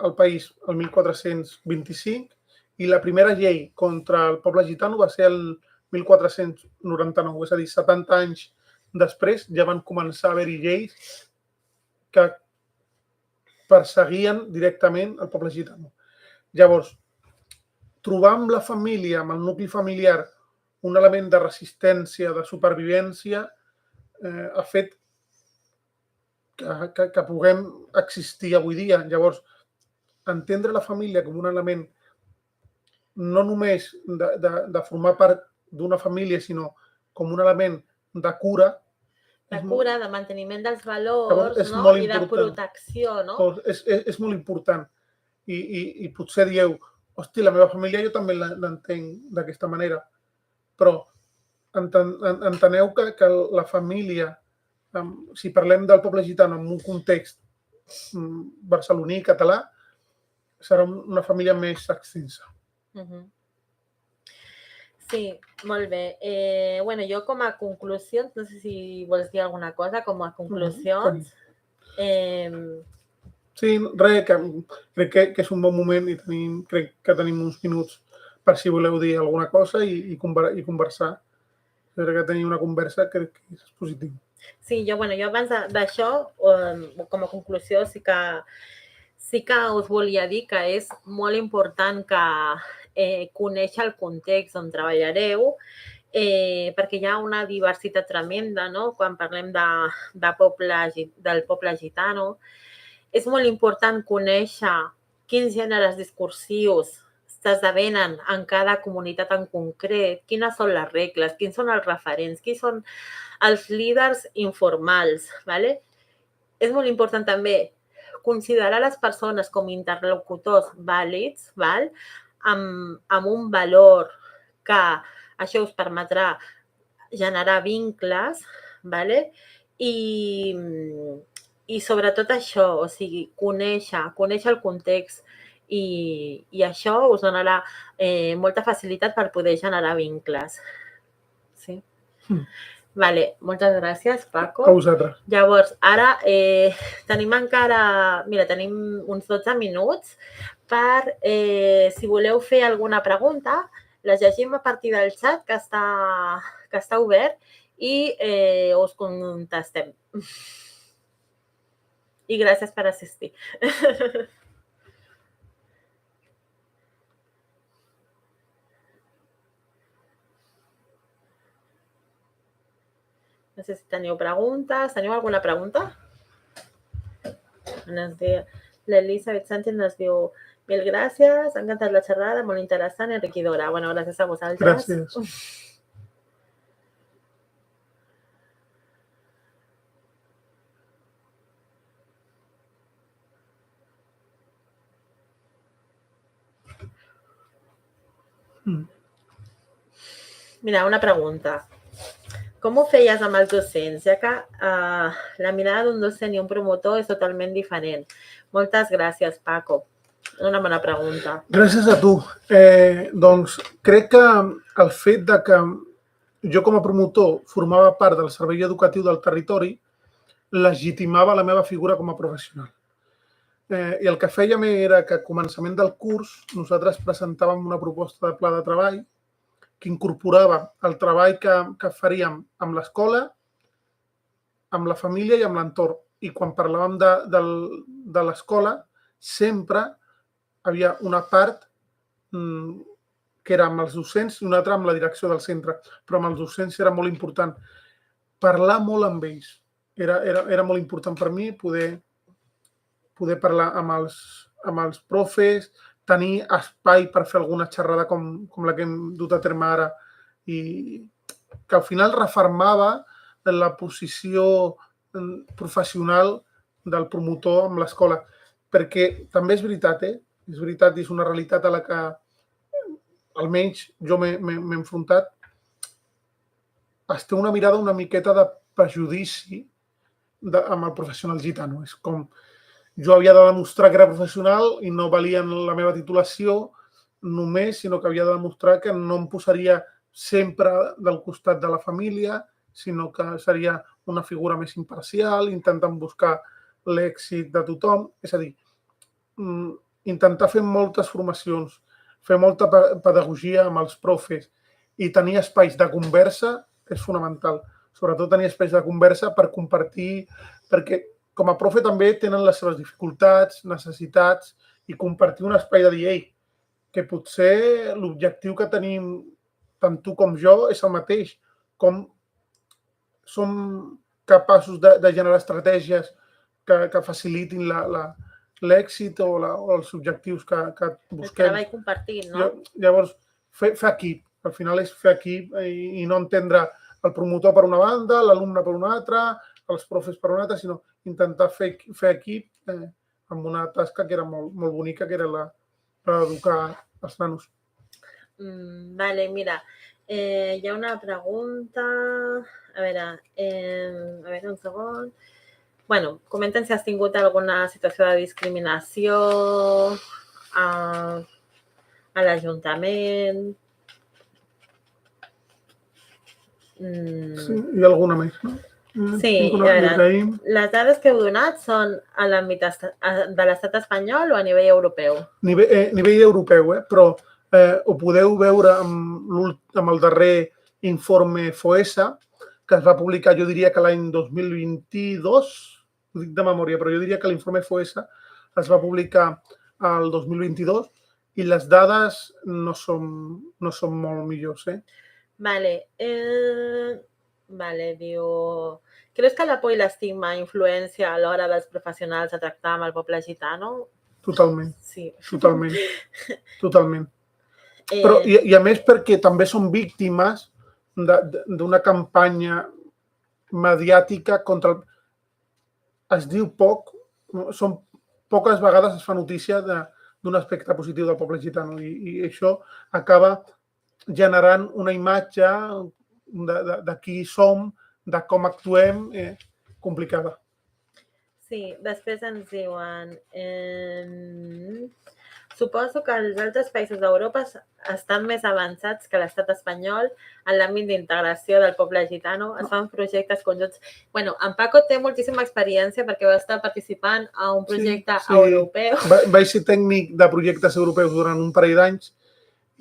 al país el 1425 i la primera llei contra el poble gitano va ser el 1499, és a dir, 70 anys després ja van començar a haver-hi lleis que perseguien directament el poble gitano. Llavors, trobar amb la família, amb el nucli familiar, un element de resistència, de supervivència, ha fet que puguem existir avui dia. Llavors, entendre la família com un element no només de formar part d'una família, sinó com un element de cura. De cura, de manteniment dels valors, no? I de protecció, no? És molt important. I potser dieu, hosti, la meva família jo també l'entenc d'aquesta manera, però enteneu que la família, si parlem del poble gitano en un context barceloní, català, serà una família més extensa. Sí, molt bé. Bueno, jo com a conclusions, no sé si vols dir alguna cosa com a conclusions. Sí, res, crec que és un bon moment i crec que tenim uns minuts per si voleu dir alguna cosa i conversar. Crec que tenir una conversa crec que és positiu. Sí, jo abans d'això, com a conclusió, sí que us volia dir que és molt important que conèixer el context on treballareu, perquè hi ha una diversitat tremenda, no? Quan parlem del poble gitano. És molt important conèixer quins gèneres discursius s'esdevenen en cada comunitat en concret, quines són les regles, quins són els referents, quins són els líders informals. ¿Vale? És molt important també considerar les persones com interlocutors vàlids, val? Amb un valor que això us permetrà generar vincles, ¿vale? I sobretot això, o sigui, conèixer el context i això us donarà molta facilitat per poder generar vincles. Sí? Vale, moltes gràcies, Paco. A vosaltres. Llavors, ara tenim uns 12 minuts per, si voleu fer alguna pregunta, les llegim a partir del xat que està obert i us contestem. I gràcies per assistir. No sé si teniu preguntes. Teniu alguna pregunta? L'Elisabet Sánchez ens diu mil gràcies, ha encantat la xerrada, molt interessant i enriquidora. Bueno, gràcies a vosaltres. Gràcies. Mira, una pregunta. Com ho feies amb els docents? Ja que la mirada d'un docent i un promotor és totalment diferent. Moltes gràcies, Paco. Una bona pregunta. Gràcies a tu. Doncs crec que el fet de que jo com a promotor formava part del servei educatiu del territori legitimava la meva figura com a professional. I el que fèiem era que a començament del curs nosaltres presentàvem una proposta de pla de treball que incorporava el treball que faríem amb l'escola, amb la família i amb l'entorn. I quan parlàvem de l'escola, sempre havia una part que era amb els docents i una altra amb la direcció del centre. Però amb els docents era molt important parlar molt amb ells. Era molt important per mi poder parlar amb els profes, tenir espai per fer alguna xerrada com la que hem dut a terme ara i que al final refermava la posició professional del promotor amb l'escola. Perquè també és veritat, és veritat, és una realitat a la que almenys jo m'he enfrontat. Es té una mirada una miqueta de prejudici amb el professional gitano. És com jo havia de demostrar que era professional i no valia la meva titulació només, sinó que havia de demostrar que no em posaria sempre del costat de la família, sinó que seria una figura més imparcial, intentant buscar l'èxit de tothom. És a dir, intentar fer moltes formacions, fer molta pedagogia amb els profes i tenir espais de conversa és fonamental. Sobretot tenir espais de conversa per compartir, perquè com a profe també tenen les seves dificultats, necessitats, i compartir un espai de dir, ei, que potser l'objectiu que tenim tant tu com jo és el mateix, com som capaços de generar estratègies que facilitin l'èxit o els objectius que busquem. El treball compartit, no? Llavors, fer equip. Al final és fer equip i no entendre el promotor per una banda, l'alumne per una altra, els profes per una altra, sinó intentar fer equip amb una tasca que era molt bonica, que era la d'educar els nanos. Vale, mira, hi ha una pregunta. A veure, un segon. Bueno, comenten si has tingut alguna situació de discriminació a l'Ajuntament. Sí, hi ha alguna més, no? Sí, a veure, les dades que heu donat són a l'àmbit de l'estat espanyol o a nivell europeu? Nivell europeu, però ho podeu veure amb el darrer informe FOESA, que es va publicar, jo diria que l'any 2022, ho dic de memòria, però jo diria que l'informe FOESA es va publicar el 2022 i les dades no són molt millors. Vale, diu... Creus que la por i l'estigma influència a l'hora dels professionals a tractar amb el poble gitano? Totalment. Sí. Totalment. Però, i a més perquè també són víctimes d'una campanya mediàtica contra... Es diu poc, són poques vegades es fa notícia d'un aspecte positiu del poble gitano i això acaba generant una imatge de qui som, de com actuem, complicada. Sí, després ens diuen... Suposo que els altres països d'Europa estan més avançats que l'estat espanyol en l'àmbit d'integració del poble gitano. Es fan projectes conjunts. Bueno, en Paco té moltíssima experiència perquè va estar participant a un projecte europeu. Vaig ser tècnic de projectes europeus durant un parell d'anys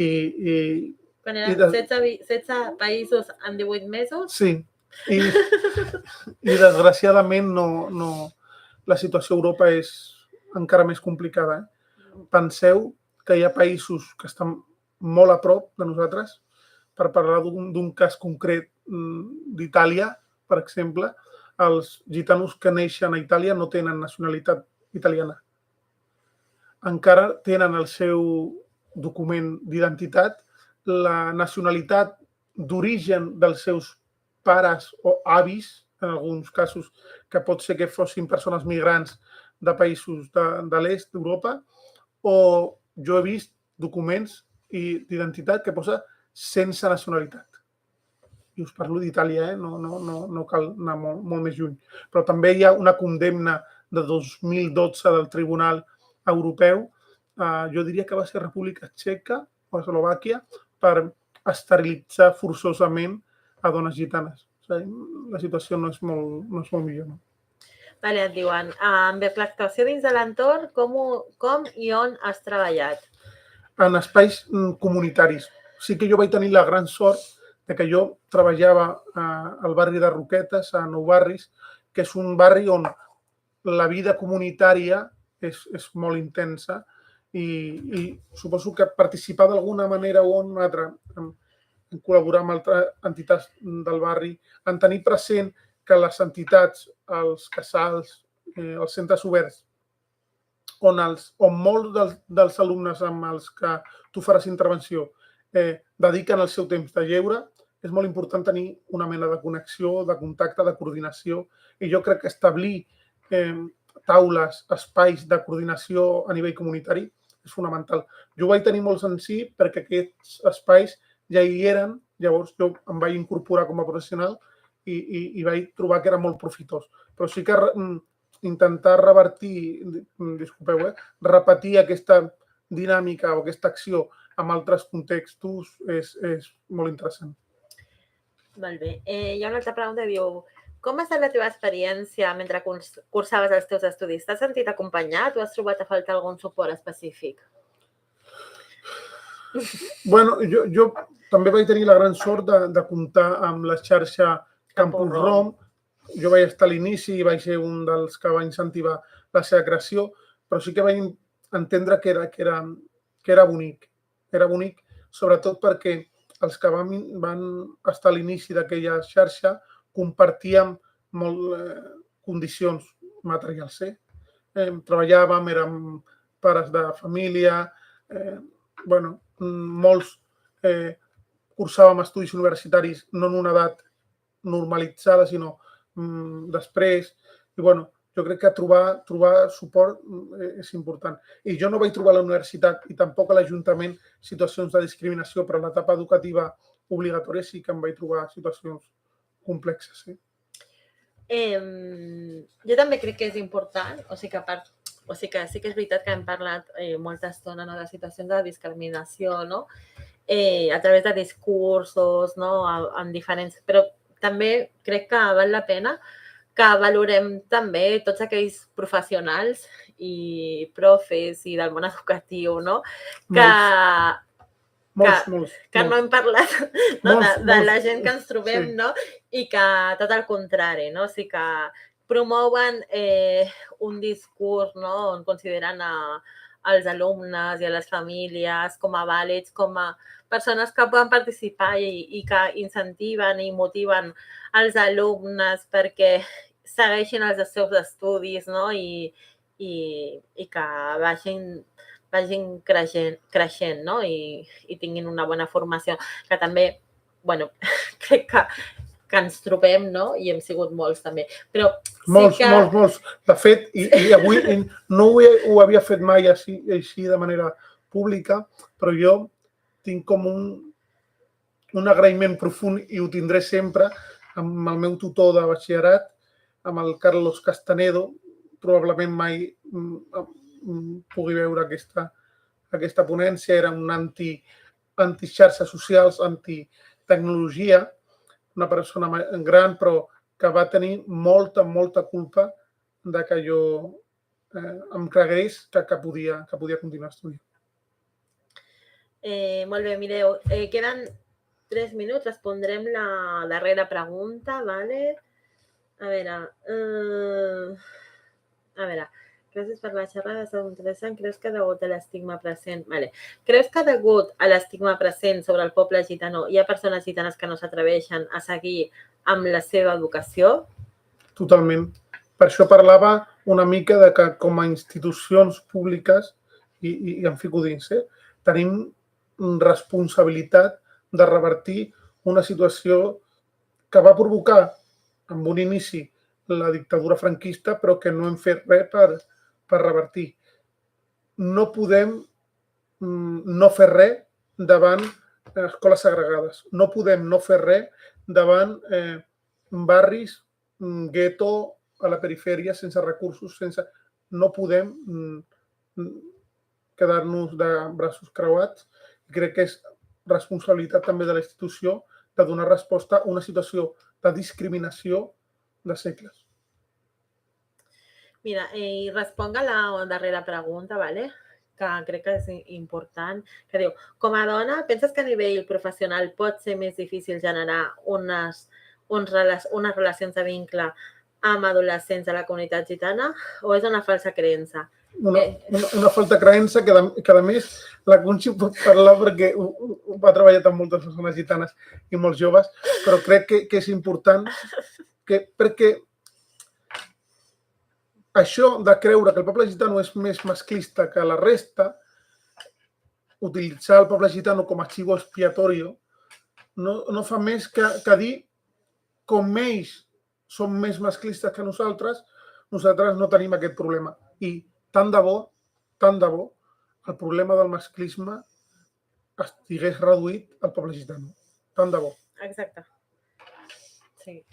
i... Quan eren 16 països en 18 mesos? Sí, i desgraciadament la situació a Europa és encara més complicada. Penseu que hi ha països que estan molt a prop de nosaltres. Per parlar d'un cas concret d'Itàlia, per exemple, els gitanos que neixen a Itàlia no tenen nacionalitat italiana. Encara tenen el seu document d'identitat, la nacionalitat d'origen dels seus pares o avis, en alguns casos, que pot ser que fossin persones migrants de països de l'est d'Europa, o jo he vist documents d'identitat que posa sense nacionalitat. I us parlo d'Itàlia, no cal anar molt més lluny. Però també hi ha una condemna de 2012 del Tribunal Europeu, jo diria que va ser República Txeca o Eslovàquia, per esterilitzar forçosament a dones gitanes. La situació no és molt millor. Vale, et diuen, amb l'actuació dins de l'entorn, com i on has treballat? En espais comunitaris. Sí que jo vaig tenir la gran sort de que jo treballava al barri de Roquetes, a Nou Barris, que és un barri on la vida comunitària és molt intensa i suposo que participar d'alguna manera o una altra en col·laborar amb altres entitats del barri, en tenir present que les entitats, els casals, els centres oberts, on molts dels alumnes amb els que tu faràs intervenció dediquen el seu temps de lleure, és molt important tenir una mena de connexió, de contacte, de coordinació, i jo crec que establir taules, espais de coordinació a nivell comunitari és fonamental. Jo ho vaig tenir molt senzill perquè aquests espais ja hi eren, llavors jo em vaig incorporar com a professional i vaig trobar que era molt profitós. Però sí que intentar revertir, disculpeu, repetir aquesta dinàmica o aquesta acció en altres contextos és molt interessant. Molt bé. Hi ha una altra pregunta que diu: com ha estat la teva experiència mentre cursaves els teus estudis? T'has sentit acompanyat o has trobat a faltar algun suport específic? Bueno, jo també vaig tenir la gran sort de comptar amb la xarxa Campus Rom. Jo vaig estar a l'inici i vaig ser un dels que va incentivar la seva creació, però sí que vaig entendre que era bonic. Era bonic, sobretot perquè els que van estar a l'inici d'aquella xarxa compartíem molt condicions materials. Treballàvem, érem pares de família, molts cursàvem estudis universitaris no en una edat normalitzada, sinó després. I jo crec que trobar suport és important. I jo no vaig trobar a la universitat i tampoc a l'Ajuntament situacions de discriminació, però a l'etapa educativa obligatòria sí que em vaig trobar situacions complexes. Jo també crec que és important, o sigui que sí que és veritat que hem parlat molta estona de situacions de discriminació, no? A través de discursos, no? En diferents... Però també crec que val la pena que valorem també tots aquells professionals i profes i del món educatiu, no? Que no hem parlat de la gent que ens trobem, no? I que tot el contrari, no? O sigui que promouen un discurs, no? On consideren als alumnes i a les famílies com a vàlids, com a persones que poden participar i que incentiven i motiven els alumnes perquè segueixin els seus estudis, no? I que vagin creixent, no? I tinguin una bona formació, que també, crec que ens trobem, no? I hem sigut molts també. Però molts. De fet, i avui no ho havia fet mai així de manera pública, però jo tinc com un agraïment profund i ho tindré sempre amb el meu tutor de batxillerat, amb el Carlos Castanedo. Probablement mai pugui veure aquesta ponència. Era un anti-xarxes socials, anti-tecnologia, una persona gran, però que va tenir molta culpa de que jo em cregués que podia continuar estudiant. Molt bé, mireu, queden 3 minuts, respondrem la darrera pregunta, ¿vale? A veure, gràcies per la xerrada, ha estat interessant. Creus que degut a l'estigma present... Vale. Creus que degut a l'estigma present sobre el poble gitano hi ha persones gitanes que no s'atreveixen a seguir amb la seva educació? Totalment. Per això parlava una mica de que com a institucions públiques, i em fico dins, tenim responsabilitat de revertir una situació que va provocar amb un inici la dictadura franquista, però que no hem fet res per revertir. No podem no fer res davant escoles segregades. No podem no fer res davant barris, gueto, a la perifèria, sense recursos, no podem quedar-nos de braços creuats. Crec que és responsabilitat també de la institució de donar resposta a una situació de discriminació de segles. Mira, i responc a la darrera pregunta, ¿vale? Que crec que és important, que diu: com a dona, penses que a nivell professional pot ser més difícil generar unes relacions de vincle amb adolescents de la comunitat gitana o és una falsa creença? Una falta creença que a més la Conxi pot parlar perquè ha treballat amb moltes persones gitanes i molts joves, però crec que és important perquè això de creure que el poble gitano és més masclista que la resta, utilitzar el poble gitano com a chivo expiatorio, no fa més que dir com ells són més masclistes que nosaltres no tenim aquest problema. I tant de bo, el problema del masclisme estigués reduït al poble gitano. Tant de bo. Exacte. Sí.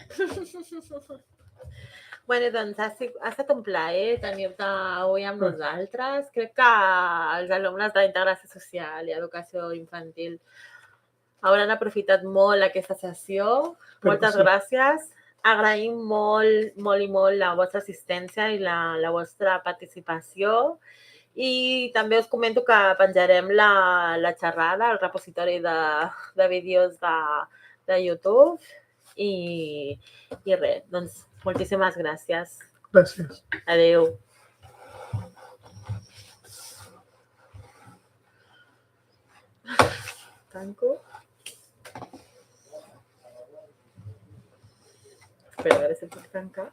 Bueno, doncs ha estat un plaer tenir-te avui amb nosaltres. Crec que els alumnes d'Integració Social i Educació Infantil hauran aprofitat molt aquesta sessió. Moltes gràcies. Agraïm molt, molt i molt la vostra assistència i la vostra participació. I també us comento que penjarem la xerrada al repositori de vídeos de YouTube. I res, doncs moltíssimes gràcies. Gràcies. Adéu. Tanco. Espera, a veure si puc tancar.